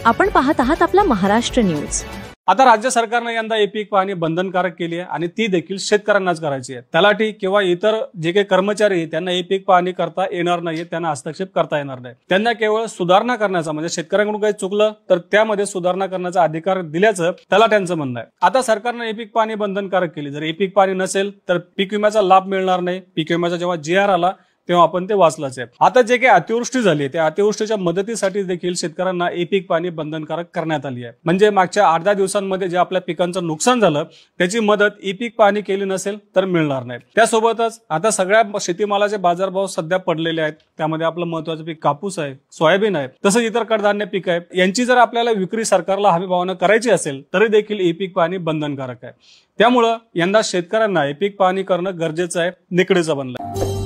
आपण पाहत आहात आपला महाराष्ट्र न्यूज। आता राज्य सरकारने यंदा पीक पाहणी बंधनकारक केली आहे आणि ती देखील शेतकऱ्यांनाच करायची आहे। तलाठी किंवा इतर जे काही कर्मचारी त्यांना पीक पाहणी करता येणार नाही, त्यांना हस्तक्षेप करता येणार नाही। त्यांना केवळ सुधारणा करण्याचा म्हणजे शेतकऱ्यांकडून काही चुकलं तर त्यामध्ये सुधारणा करण्याचा अधिकार दिल्याचं तलाठ्यांचं म्हणणं आहे। आता सरकारने पीक पाहणी बंधनकारक केली, जर पीक पाहणी नसेल तर पीक विम्याचा लाभ मिळणार नाही। पीक विम्याचा जेव्हा GR आला तेव्हा आपण ते वाचलंच आहे। आता जे काही अतिवृष्टी झाली त्या अतिवृष्टीच्या मदतीसाठी देखील शेतकऱ्यांना पीक पाहणी बंधनकारक करण्यात आली आहे। म्हणजे मागच्या 8-10 दिवसांमध्ये जे आपल्या पिकांचं नुकसान झालं त्याची मदत पीक पाहणी केली नसेल तर मिळणार नाही। त्यासोबतच आता सगळ्या शेतीमालाचे बाजारभाव सध्या पडलेले आहेत, त्यामध्ये आपलं महत्त्वाचं पीक कापूस आहे, सोयाबीन आहे, तसंच इतर कडधान्य पीक आहे। यांची जर आपल्याला विक्री सरकारला हमी भावानं करायची असेल तरी देखील पीक पाहणी बंधनकारक आहे। त्यामुळे यंदा शेतकऱ्यांना पीक पाहणी करणं गरजेचं आहे, निकडीचं बनलं।